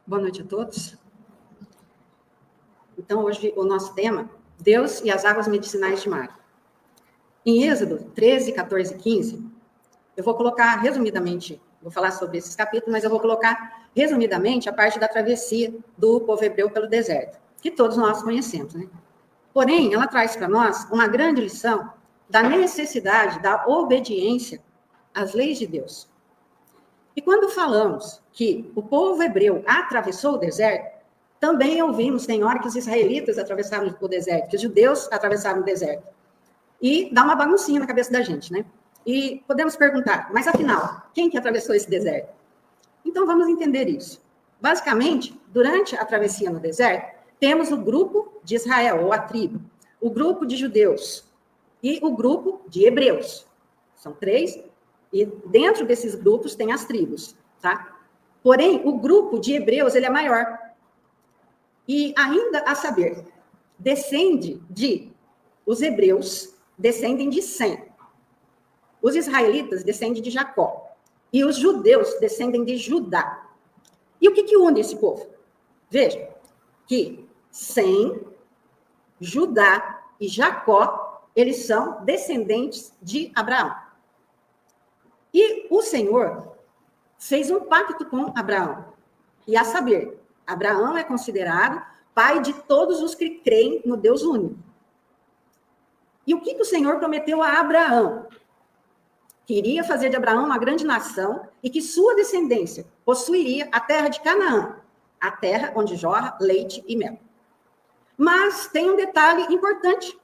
Boa noite a todos. Então, hoje o nosso tema, Deus e as águas medicinais de Mara. Em Êxodo 13, 14 e 15, eu vou colocar resumidamente, vou falar sobre esses capítulos, mas eu vou colocar resumidamente a parte da travessia do povo hebreu pelo deserto, que todos nós conhecemos, né? Porém, ela traz para nós uma grande lição da necessidade da obediência às leis de Deus. E quando falamos que o povo hebreu atravessou o deserto, também ouvimos, tem hora que os israelitas atravessaram o deserto, que os judeus atravessaram o deserto. E dá uma baguncinha na cabeça da gente, né? E podemos perguntar, mas afinal, quem que atravessou esse deserto? Então vamos entender isso. Basicamente, durante a travessia no deserto, temos o grupo de Israel, ou a tribo, o grupo de judeus e o grupo de hebreus. São três. E dentro desses grupos tem as tribos, tá? Porém, o grupo de hebreus, ele é maior. E ainda a saber, os hebreus descendem de Sem. Os israelitas descendem de Jacó. E os judeus descendem de Judá. E o que une esse povo? Veja, que Sem, Judá e Jacó, eles são descendentes de Abraão. E o Senhor fez um pacto com Abraão. E a saber, Abraão é considerado pai de todos os que creem no Deus único. E o que o Senhor prometeu a Abraão? Queria fazer de Abraão uma grande nação e que sua descendência possuiria a terra de Canaã, a terra onde jorra leite e mel. Mas tem um detalhe importante.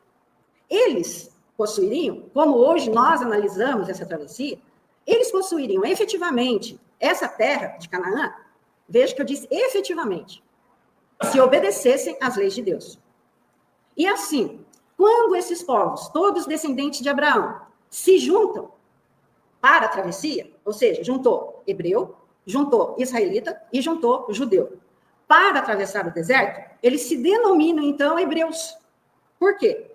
Eles possuiriam, como hoje nós analisamos essa travessia, eles possuiriam efetivamente essa terra de Canaã, veja que eu disse efetivamente, se obedecessem às leis de Deus. E assim, quando esses povos, todos descendentes de Abraão, se juntam para a travessia, ou seja, juntou hebreu, juntou israelita e juntou judeu, para atravessar o deserto, eles se denominam então hebreus. Por quê?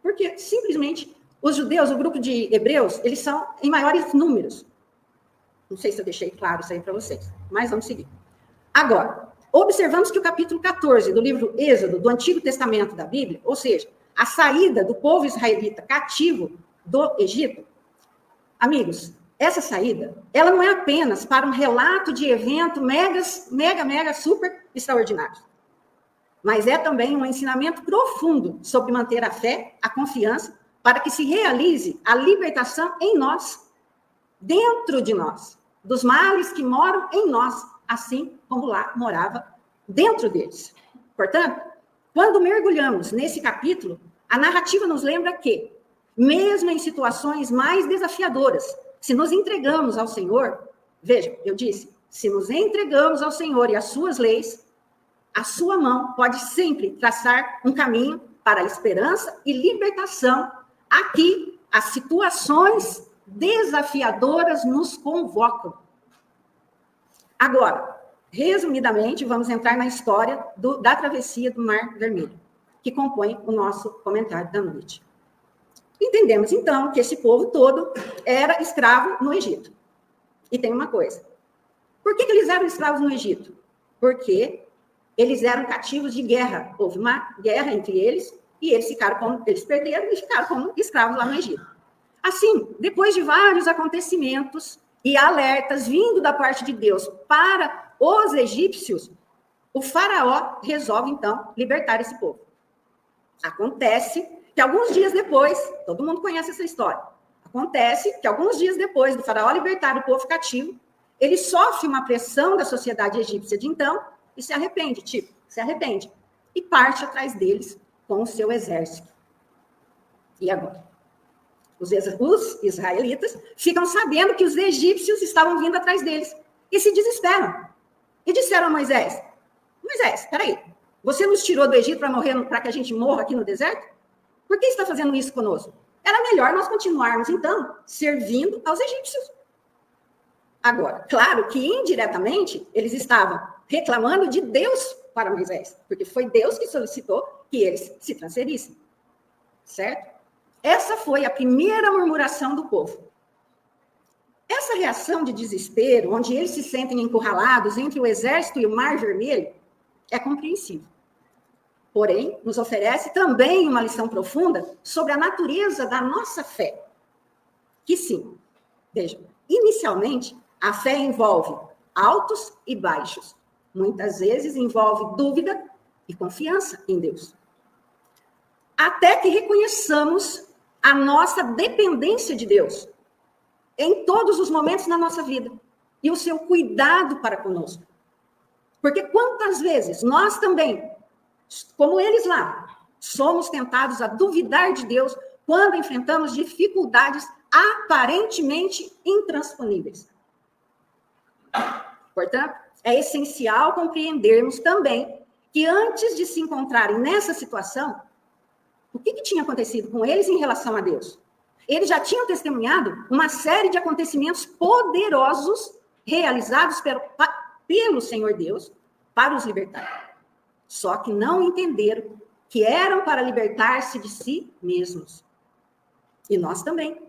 Porque simplesmente os judeus, o grupo de hebreus, eles são em maiores números. Não sei se eu deixei claro isso aí para vocês, mas vamos seguir. Agora, observamos que o capítulo 14 do livro Êxodo, do Antigo Testamento da Bíblia, ou seja, a saída do povo israelita cativo do Egito, amigos, essa saída, ela não é apenas para um relato de evento mega, super extraordinário, mas é também um ensinamento profundo sobre manter a fé, a confiança, para que se realize a libertação em nós, dentro de nós, dos males que moram em nós, assim como lá morava dentro deles. Portanto, quando mergulhamos nesse capítulo, a narrativa nos lembra que, mesmo em situações mais desafiadoras, se nos entregamos ao Senhor, veja, eu disse, se nos entregamos ao Senhor e às suas leis, a sua mão pode sempre traçar um caminho para a esperança e libertação. Aqui, as situações desafiadoras nos convocam. Agora, resumidamente, vamos entrar na história da travessia do Mar Vermelho, que compõe o nosso comentário da noite. Entendemos, então, que esse povo todo era escravo no Egito. E tem uma coisa. Por que eles eram escravos no Egito? Porque eles eram cativos de guerra. Houve uma guerra entre eles, e eles perderam e ficaram como escravos lá no Egito. Assim, depois de vários acontecimentos e alertas vindo da parte de Deus para os egípcios, o faraó resolve, então, libertar esse povo. Acontece que alguns dias depois, todo mundo conhece essa história, acontece que alguns dias depois do faraó libertar o povo cativo, ele sofre uma pressão da sociedade egípcia de então e se arrepende, e parte atrás deles com o seu exército. E agora? Os israelitas ficam sabendo que os egípcios estavam vindo atrás deles e se desesperam. E disseram a Moisés, peraí, você nos tirou do Egito para que a gente morra aqui no deserto? Por que está fazendo isso conosco? Era melhor nós continuarmos, então, servindo aos egípcios. Agora, claro que indiretamente eles estavam reclamando de Deus para Moisés, porque foi Deus que solicitou que eles se transferissem. Certo? Essa foi a primeira murmuração do povo. Essa reação de desespero, onde eles se sentem encurralados entre o exército e o Mar Vermelho, é compreensível. Porém, nos oferece também uma lição profunda sobre a natureza da nossa fé. Que sim, vejam, inicialmente, a fé envolve altos e baixos. Muitas vezes envolve dúvida e confiança em Deus. Até que reconheçamos a nossa dependência de Deus em todos os momentos da nossa vida e o seu cuidado para conosco. Porque quantas vezes nós também, como eles lá, somos tentados a duvidar de Deus quando enfrentamos dificuldades aparentemente intransponíveis. Portanto, é essencial compreendermos também que antes de se encontrarem nessa situação, o que tinha acontecido com eles em relação a Deus? Eles já tinham testemunhado uma série de acontecimentos poderosos realizados pelo Senhor Deus para os libertar. Só que não entenderam que eram para libertar-se de si mesmos. E nós também.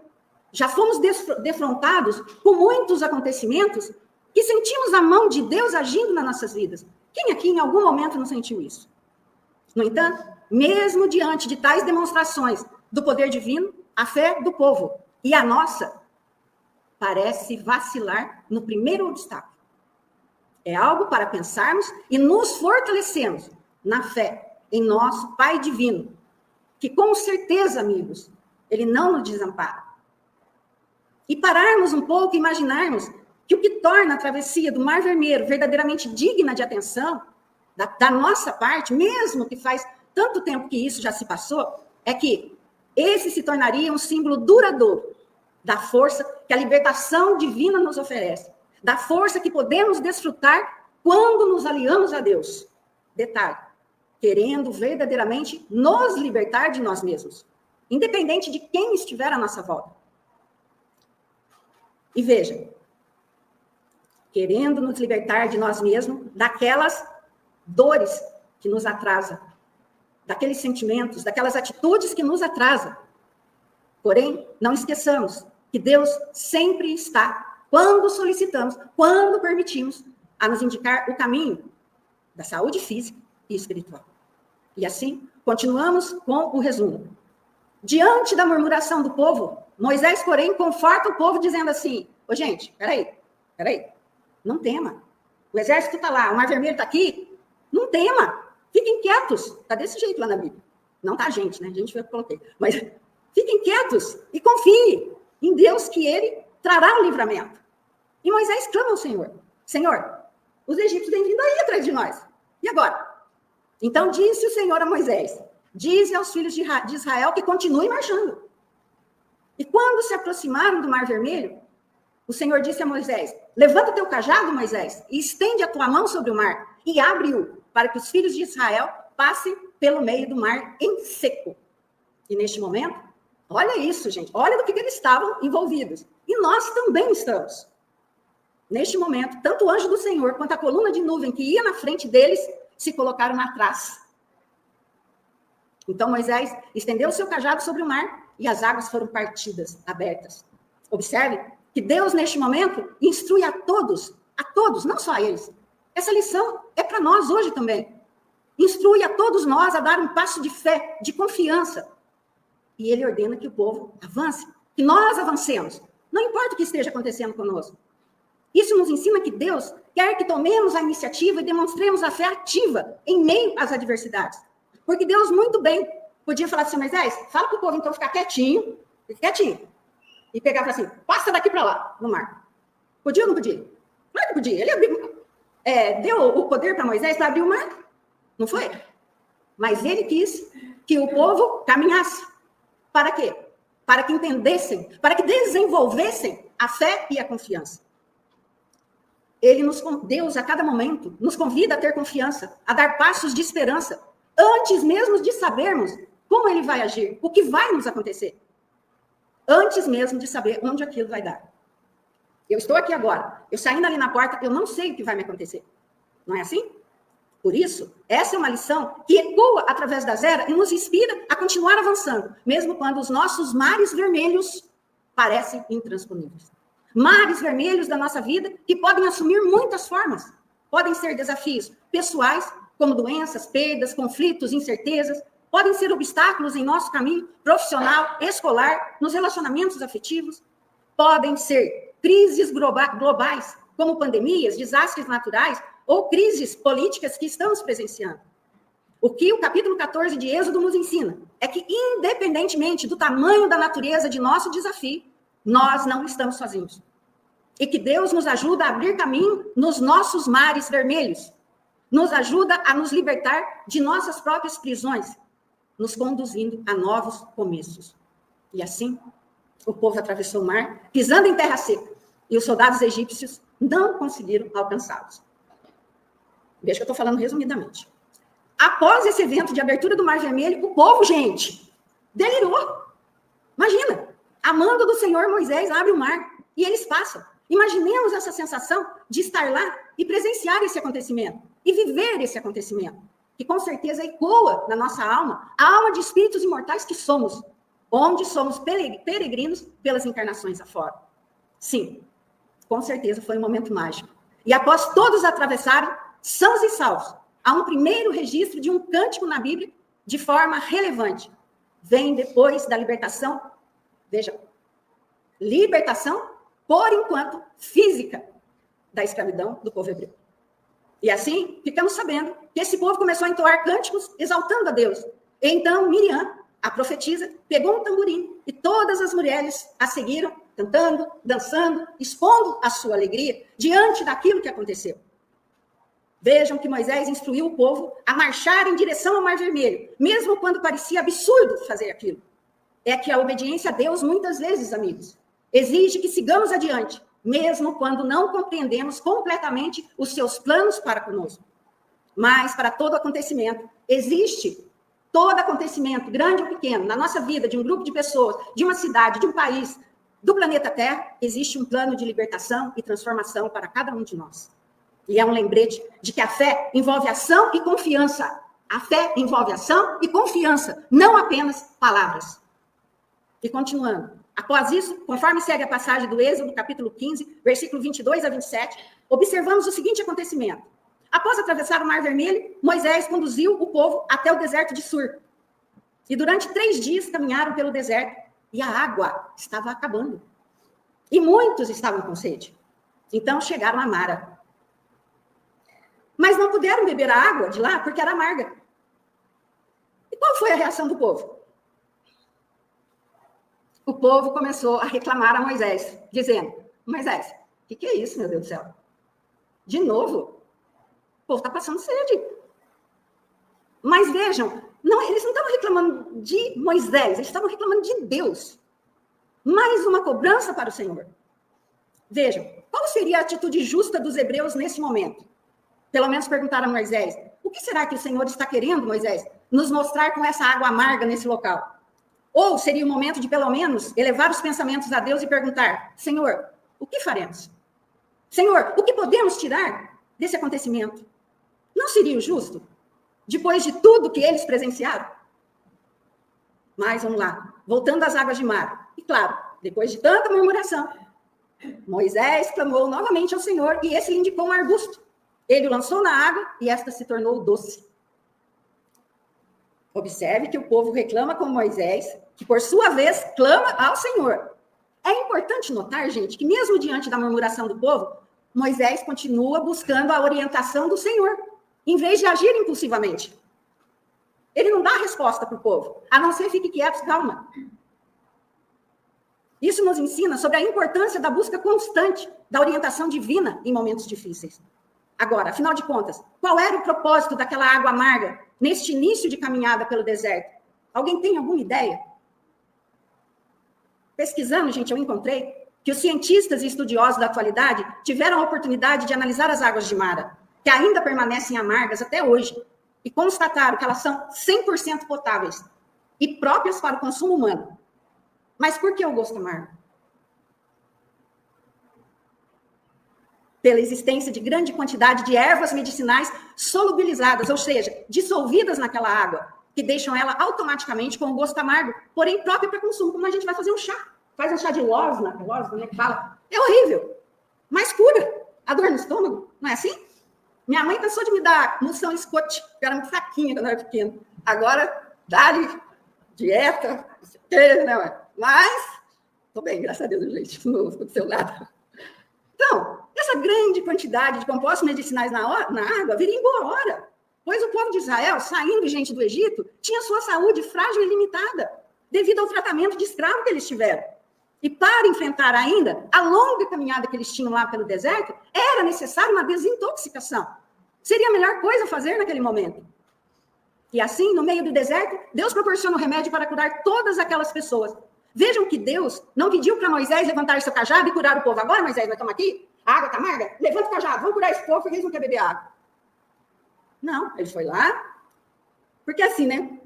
Já fomos defrontados com muitos acontecimentos que sentimos a mão de Deus agindo nas nossas vidas. Quem aqui em algum momento não sentiu isso? No entanto, mesmo diante de tais demonstrações do poder divino, a fé do povo e a nossa parece vacilar no primeiro obstáculo. É algo para pensarmos e nos fortalecermos na fé em nosso Pai Divino, que com certeza, amigos, Ele não nos desampara. E pararmos um pouco e imaginarmos que o que torna a travessia do Mar Vermelho verdadeiramente digna de atenção, da nossa parte, mesmo que faz tanto tempo que isso já se passou, é que esse se tornaria um símbolo duradouro da força que a libertação divina nos oferece, da força que podemos desfrutar quando nos aliamos a Deus. Detalhe, querendo verdadeiramente nos libertar de nós mesmos, independente de quem estiver à nossa volta. E veja, querendo nos libertar de nós mesmos, daquelas dores que nos atrasam, daqueles sentimentos, daquelas atitudes que nos atrasam. Porém, não esqueçamos que Deus sempre está, quando solicitamos, quando permitimos, a nos indicar o caminho da saúde física e espiritual. E assim, continuamos com o resumo. Diante da murmuração do povo, Moisés, porém, conforta o povo dizendo assim: ô gente, peraí, não tema. O exército está lá, o Mar Vermelho está aqui, não tema. Fiquem quietos. Está desse jeito lá na Bíblia. Não está a gente, né? A gente foi que eu coloquei. Mas fiquem quietos e confiem em Deus que Ele trará o livramento. E Moisés clama ao Senhor: Senhor, os egípcios têm vindo aí atrás de nós. E agora? Então disse o Senhor a Moisés: dize aos filhos de Israel que continuem marchando. E quando se aproximaram do Mar Vermelho, o Senhor disse a Moisés: levanta o teu cajado, Moisés, e estende a tua mão sobre o mar, e abre-o, para que os filhos de Israel passem pelo meio do mar em seco. E neste momento, olha isso, gente, olha do que eles estavam envolvidos. E nós também estamos. Neste momento, tanto o anjo do Senhor quanto a coluna de nuvem que ia na frente deles se colocaram atrás. Então Moisés estendeu o seu cajado sobre o mar e as águas foram partidas, abertas. Observe que Deus, neste momento, instrui a todos, não só a eles. Essa lição é para nós hoje também. Instrui a todos nós a dar um passo de fé, de confiança. E ele ordena que o povo avance, que nós avancemos. Não importa o que esteja acontecendo conosco. Isso nos ensina que Deus quer que tomemos a iniciativa e demonstremos a fé ativa em meio às adversidades. Porque Deus muito bem podia falar assim: Moisés, fala para o povo então ficar quietinho, e pegar e falar assim: passa daqui para lá, no mar. Podia ou não podia? Claro que podia. Ele abriu, deu o poder para Moisés para abrir o mar. Não foi? Mas ele quis que o povo caminhasse. Para quê? Para que entendessem, para que desenvolvessem a fé e a confiança. Deus, a cada momento, nos convida a ter confiança, a dar passos de esperança, antes mesmo de sabermos como ele vai agir, o que vai nos acontecer. Antes mesmo de saber onde aquilo vai dar. Eu estou aqui agora, eu saindo ali na porta, eu não sei o que vai me acontecer. Não é assim? Por isso, essa é uma lição que ecoa através das eras e nos inspira a continuar avançando, mesmo quando os nossos mares vermelhos parecem intransponíveis. Mares vermelhos da nossa vida que podem assumir muitas formas. Podem ser desafios pessoais, como doenças, perdas, conflitos, incertezas. Podem ser obstáculos em nosso caminho profissional, escolar, nos relacionamentos afetivos. Podem ser crises globais, como pandemias, desastres naturais ou crises políticas que estamos presenciando. O que o capítulo 14 de Êxodo nos ensina é que, independentemente do tamanho da natureza de nosso desafio, nós não estamos sozinhos. E que Deus nos ajuda a abrir caminho nos nossos mares vermelhos. Nos ajuda a nos libertar de nossas próprias prisões, nos conduzindo a novos começos. E assim, o povo atravessou o mar, pisando em terra seca, e os soldados egípcios não conseguiram alcançá-los. Veja que eu estou falando resumidamente. Após esse evento de abertura do Mar Vermelho, o povo, gente, delirou. Imagina, a mando do Senhor, Moisés abre o mar e eles passam. Imaginemos essa sensação de estar lá e presenciar esse acontecimento e viver esse acontecimento, que com certeza ecoa na nossa alma, a alma de espíritos imortais que somos, onde somos peregrinos pelas encarnações afora. Sim, com certeza foi um momento mágico. E após todos atravessarem, sãos e salvos, há um primeiro registro de um cântico na Bíblia de forma relevante. Vem depois da libertação, veja, libertação, por enquanto, física da escravidão do povo hebreu. E assim, ficamos sabendo que esse povo começou a entoar cânticos exaltando a Deus. Então, Miriam, a profetisa, pegou um tamborim e todas as mulheres a seguiram, cantando, dançando, expondo a sua alegria diante daquilo que aconteceu. Vejam que Moisés instruiu o povo a marchar em direção ao Mar Vermelho, mesmo quando parecia absurdo fazer aquilo. É que a obediência a Deus, muitas vezes, amigos, exige que sigamos adiante, mesmo quando não compreendemos completamente os seus planos para conosco. Mas, para todo acontecimento, existe todo acontecimento, grande ou pequeno, na nossa vida, de um grupo de pessoas, de uma cidade, de um país, do planeta Terra, existe um plano de libertação e transformação para cada um de nós. E é um lembrete de que a fé envolve ação e confiança. A fé envolve ação e confiança, não apenas palavras. E continuando. Após isso, conforme segue a passagem do Êxodo, capítulo 15, versículo 22 a 27, observamos o seguinte acontecimento. Após atravessar o Mar Vermelho, Moisés conduziu o povo até o deserto de Sur. E durante 3 dias caminharam pelo deserto e a água estava acabando. E muitos estavam com sede. Então chegaram a Mara. Mas não puderam beber a água de lá porque era amarga. E qual foi a reação do povo? O povo começou a reclamar a Moisés, dizendo: Moisés, o que é isso, meu Deus do céu? De novo? O povo está passando sede. Mas vejam, eles não estavam reclamando de Moisés, eles estavam reclamando de Deus. Mais uma cobrança para o Senhor. Vejam, qual seria a atitude justa dos hebreus nesse momento? Pelo menos perguntaram a Moisés: o que será que o Senhor está querendo, Moisés, nos mostrar com essa água amarga nesse local? Ou seria o momento de, pelo menos, elevar os pensamentos a Deus e perguntar: Senhor, o que faremos? Senhor, o que podemos tirar desse acontecimento? Não seria o justo? Depois de tudo que eles presenciaram? Mas, vamos lá, voltando às águas de Mar. E claro, depois de tanta murmuração, Moisés clamou novamente ao Senhor e esse lhe indicou um arbusto. Ele o lançou na água e esta se tornou doce. Observe que o povo reclama com Moisés, que por sua vez clama ao Senhor. É importante notar, gente, que mesmo diante da murmuração do povo, Moisés continua buscando a orientação do Senhor, em vez de agir impulsivamente. Ele não dá resposta para o povo, a não ser fique quieto, calma. Isso nos ensina sobre a importância da busca constante da orientação divina em momentos difíceis. Agora, afinal de contas, qual era o propósito daquela água amarga neste início de caminhada pelo deserto? Alguém tem alguma ideia? Pesquisando, gente, eu encontrei que os cientistas e estudiosos da atualidade tiveram a oportunidade de analisar as águas de Mara, que ainda permanecem amargas até hoje, e constataram que elas são 100% potáveis e próprias para o consumo humano. Mas por que o gosto amargo? Pela existência de grande quantidade de ervas medicinais solubilizadas, ou seja, dissolvidas naquela água, que deixam ela automaticamente com um gosto amargo, porém próprio para consumo, como a gente vai fazer um chá. Faz um chá de losna, né, que fala, É horrível, mas cura a dor no estômago, não é assim? Minha mãe cansou de me dar moção Scott, que era muito fraquinha quando eu era pequena. Agora, dá-lhe dieta, não é? Mas, estou bem, graças a Deus, gente, não fico do seu lado. Então, essa grande quantidade de compostos medicinais na água viria em boa hora, pois o povo de Israel, saindo gente do Egito, tinha sua saúde frágil e limitada, devido ao tratamento de escravo que eles tiveram. E para enfrentar ainda a longa caminhada que eles tinham lá pelo deserto, era necessária uma desintoxicação. Seria a melhor coisa a fazer naquele momento. E assim, no meio do deserto, Deus proporciona o remédio para curar todas aquelas pessoas. Vejam que Deus não pediu para Moisés levantar seu cajado e curar o povo. Agora, Moisés, nós estamos aqui, a água está amarga, levanta o cajado, vamos curar esse povo porque eles não querem beber água. Não, ele foi lá, porque assim, né?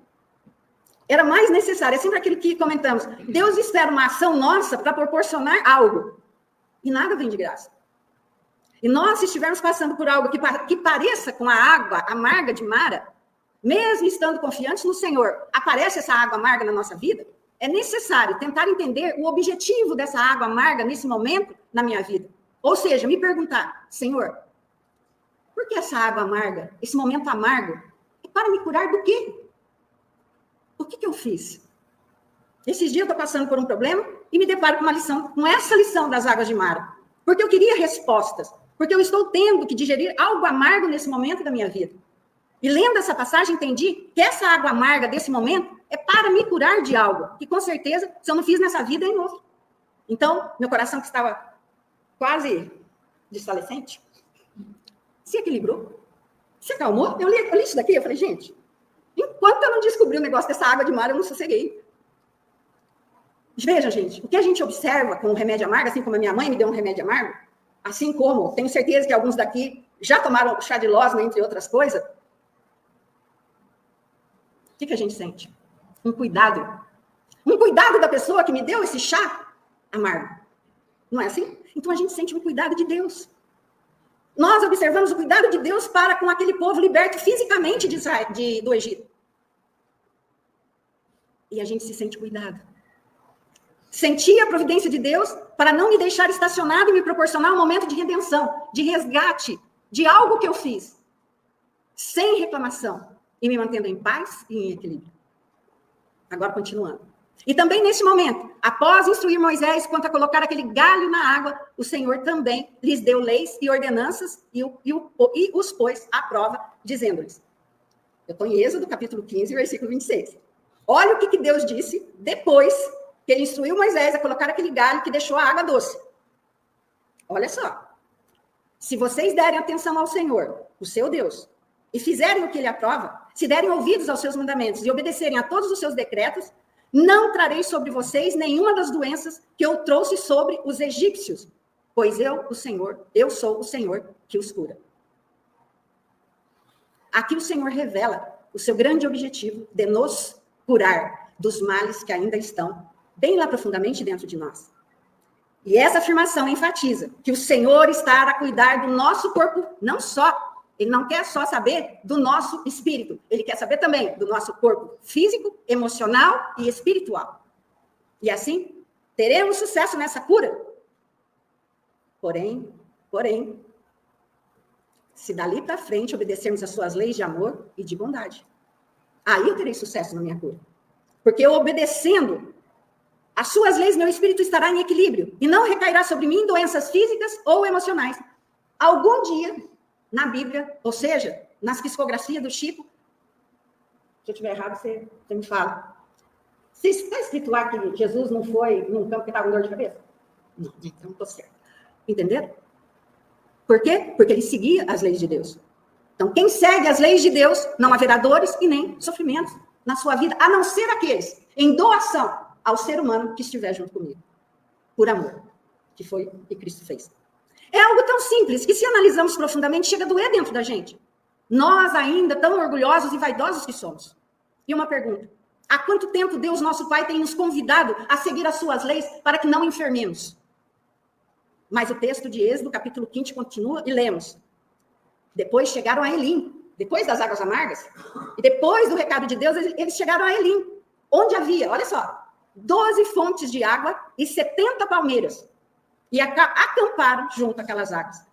Era mais necessário, é sempre aquilo que comentamos. Deus espera uma ação nossa para proporcionar algo. E nada vem de graça. E nós, se estivermos passando por algo que pareça com a água amarga de Mara, mesmo estando confiantes no Senhor, aparece essa água amarga na nossa vida, é necessário tentar entender o objetivo dessa água amarga nesse momento na minha vida. Ou seja, me perguntar, Senhor, por que essa água amarga, esse momento amargo, é para me curar do quê? O que eu fiz? Esses dias eu estou passando por um problema e me deparo com essa lição das águas de Mara. Porque eu queria respostas. Porque eu estou tendo que digerir algo amargo nesse momento da minha vida. E lendo essa passagem, entendi que essa água amarga desse momento é para me curar de algo. Que com certeza, se eu não fiz nessa vida, é em outro. Então, meu coração que estava quase desfalecente, se equilibrou, se acalmou. Eu li isso daqui, eu falei, gente, enquanto eu não descobri o negócio dessa água de Mara, eu não sosseguei. Veja, gente, o que a gente observa com o remédio amargo, assim como a minha mãe me deu um remédio amargo, assim como, tenho certeza que alguns daqui já tomaram chá de losna, entre outras coisas, o que a gente sente? Um cuidado. Um cuidado da pessoa que me deu esse chá amargo. Não é assim? Então a gente sente um cuidado de Deus. Nós observamos o cuidado de Deus para com aquele povo liberto fisicamente do Egito. E a gente se sente cuidado. Senti a providência de Deus para não me deixar estacionado e me proporcionar um momento de redenção, de resgate, de algo que eu fiz, sem reclamação, e me mantendo em paz e em equilíbrio. Agora, continuando. E também nesse momento, após instruir Moisés quanto a colocar aquele galho na água, o Senhor também lhes deu leis e ordenanças e os pôs à prova, dizendo-lhes. Eu estou em Êxodo, capítulo 15, versículo 26. Olha o que Deus disse depois que ele instruiu Moisés a colocar aquele galho que deixou a água doce. Olha só. Se vocês derem atenção ao Senhor, o seu Deus, e fizerem o que ele aprova, se derem ouvidos aos seus mandamentos e obedecerem a todos os seus decretos, não trarei sobre vocês nenhuma das doenças que eu trouxe sobre os egípcios, pois eu sou o Senhor que os cura. Aqui o Senhor revela o seu grande objetivo de nos curar dos males que ainda estão bem lá profundamente dentro de nós. E essa afirmação enfatiza que o Senhor está a cuidar do nosso corpo, não só. Ele não quer só saber do nosso espírito. Ele quer saber também do nosso corpo físico, emocional e espiritual. E assim, teremos sucesso nessa cura. Porém, se dali para frente obedecermos às suas leis de amor e de bondade, aí eu terei sucesso na minha cura. Porque eu obedecendo às suas leis, meu espírito estará em equilíbrio e não recairá sobre mim doenças físicas ou emocionais. Algum dia, na Bíblia, ou seja, nas psicografias do Chico, se eu estiver errado, você me fala. Se está escrito lá que Jesus não foi num campo que estava com dor de cabeça? Não, então não estou certo. Entenderam? Por quê? Porque ele seguia as leis de Deus. Então, quem segue as leis de Deus, não haverá dores e nem sofrimentos na sua vida, a não ser aqueles em doação ao ser humano que estiver junto comigo. Por amor, que foi o que Cristo fez. É algo tão simples que, se analisamos profundamente, chega a doer dentro da gente. Nós ainda tão orgulhosos e vaidosos que somos. E uma pergunta. Há quanto tempo Deus, nosso Pai, tem nos convidado a seguir as suas leis para que não enfermemos? Mas o texto de Êxodo, capítulo 15, continua e lemos. Depois chegaram a Elim, depois das águas amargas, e depois do recado de Deus, eles chegaram a Elim, onde havia, olha só, 12 fontes de água e 70 palmeiras. e acamparam junto àquelas águas.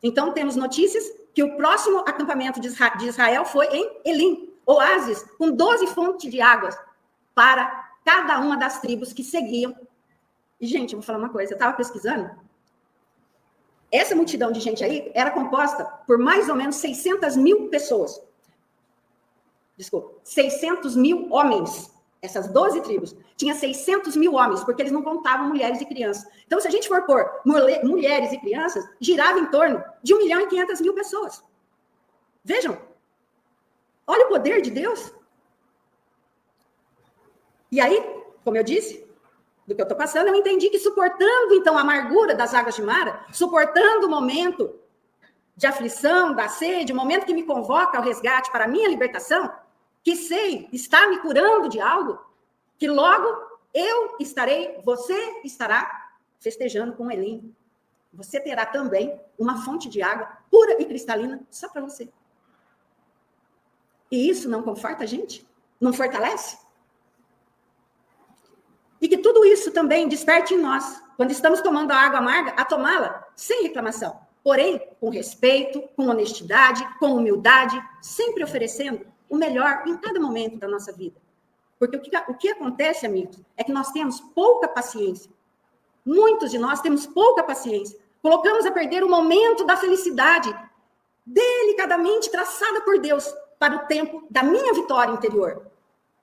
Então, temos notícias que o próximo acampamento de Israel foi em Elim, oásis com 12 fontes de águas para cada uma das tribos que seguiam. E, gente, eu vou falar uma coisa, eu estava pesquisando. Essa multidão de gente aí era composta por mais ou menos 600 mil pessoas. Desculpa, 600 mil homens. Essas 12 tribos. Tinha 600 mil homens, porque eles não contavam mulheres e crianças. Então, se a gente for pôr mulheres e crianças, girava em torno de 1.500.000 pessoas. Vejam. Olha o poder de Deus. E aí, como eu disse, do que eu estou passando, eu entendi que suportando, então, a amargura das águas de Mara, suportando o momento de aflição, da sede, o momento que me convoca ao resgate para a minha libertação, que sei, está me curando de algo, que logo eu estarei, você estará festejando com Elim. Você terá também uma fonte de água pura e cristalina só para você. E isso não conforta a gente? Não fortalece? E que tudo isso também desperte em nós, quando estamos tomando a água amarga, a tomá-la sem reclamação. Porém, com respeito, com honestidade, com humildade, sempre oferecendo o melhor em cada momento da nossa vida. Porque o que acontece, amigos, é que nós temos pouca paciência. Muitos de nós temos pouca paciência. Colocamos a perder o momento da felicidade, delicadamente traçada por Deus, para o tempo da minha vitória interior.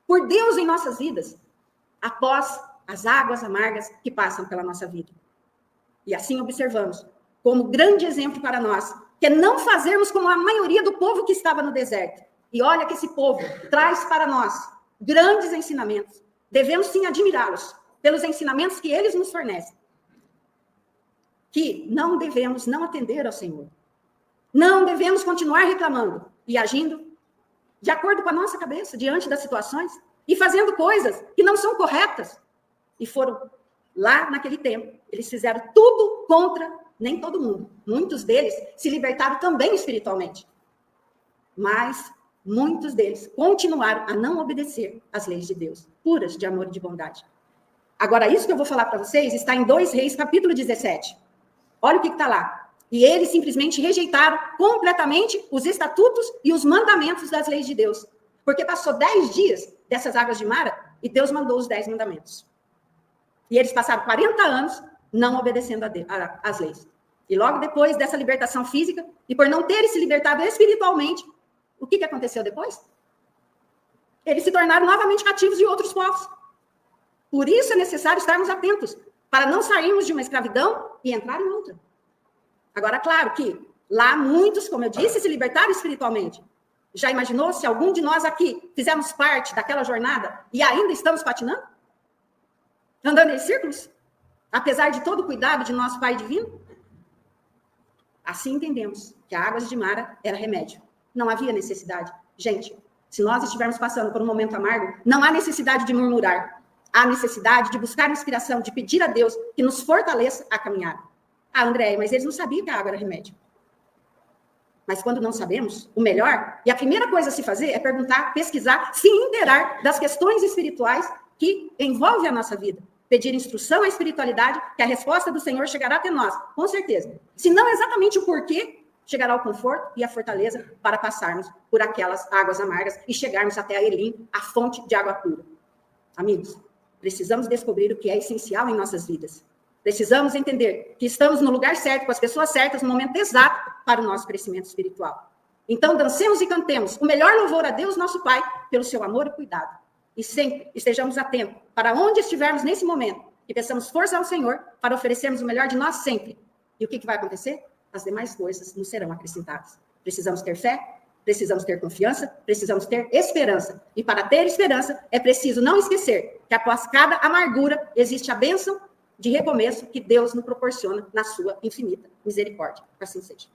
Por Deus em nossas vidas, após as águas amargas que passam pela nossa vida. E assim observamos, como grande exemplo para nós, que é não fazermos como a maioria do povo que estava no deserto. E olha que esse povo traz para nós grandes ensinamentos. Devemos sim admirá-los pelos ensinamentos que eles nos fornecem. Que não devemos não atender ao Senhor. Não devemos continuar reclamando e agindo de acordo com a nossa cabeça, diante das situações, e fazendo coisas que não são corretas. E foram lá naquele tempo, eles fizeram tudo contra nem todo mundo. Muitos deles se libertaram também espiritualmente. Mas muitos deles continuaram a não obedecer às leis de Deus, puras de amor e de bondade. Agora, isso que eu vou falar para vocês está em 2 Reis, capítulo 17. Olha o que está lá. E eles simplesmente rejeitaram completamente os estatutos e os mandamentos das leis de Deus. Porque passou 10 dias dessas águas de Mara e Deus mandou os 10 mandamentos. E eles passaram 40 anos não obedecendo às leis. E logo depois dessa libertação física, e por não terem se libertado espiritualmente, o que aconteceu depois? Eles se tornaram novamente cativos de outros povos. Por isso é necessário estarmos atentos, para não sairmos de uma escravidão e entrar em outra. Agora, claro que lá muitos, como eu disse, se libertaram espiritualmente. Já imaginou se algum de nós aqui fizermos parte daquela jornada e ainda estamos patinando? Andando em círculos? Apesar de todo o cuidado de nosso Pai Divino? Assim entendemos que a águas de Mara era remédio. Não havia necessidade. Gente, se nós estivermos passando por um momento amargo, não há necessidade de murmurar. Há necessidade de buscar inspiração, de pedir a Deus que nos fortaleça a caminhar. Ah, André, mas eles não sabiam que a água era remédio. Mas quando não sabemos, o melhor, e a primeira coisa a se fazer é perguntar, pesquisar, se inteirar das questões espirituais que envolvem a nossa vida. Pedir instrução à espiritualidade, que a resposta do Senhor chegará até nós, com certeza. Se não exatamente o porquê, chegará o conforto e a fortaleza para passarmos por aquelas águas amargas e chegarmos até a Elim, a fonte de água pura. Amigos, precisamos descobrir o que é essencial em nossas vidas. Precisamos entender que estamos no lugar certo, com as pessoas certas, no momento exato para o nosso crescimento espiritual. Então, dancemos e cantemos o melhor louvor a Deus, nosso Pai, pelo seu amor e cuidado. E sempre estejamos atentos para onde estivermos nesse momento e peçamos força ao Senhor para oferecermos o melhor de nós sempre. E o que vai acontecer? As demais coisas nos serão acrescentadas. Precisamos ter fé, precisamos ter confiança, precisamos ter esperança. E para ter esperança, é preciso não esquecer que após cada amargura existe a bênção de recomeço que Deus nos proporciona na sua infinita misericórdia. Assim seja.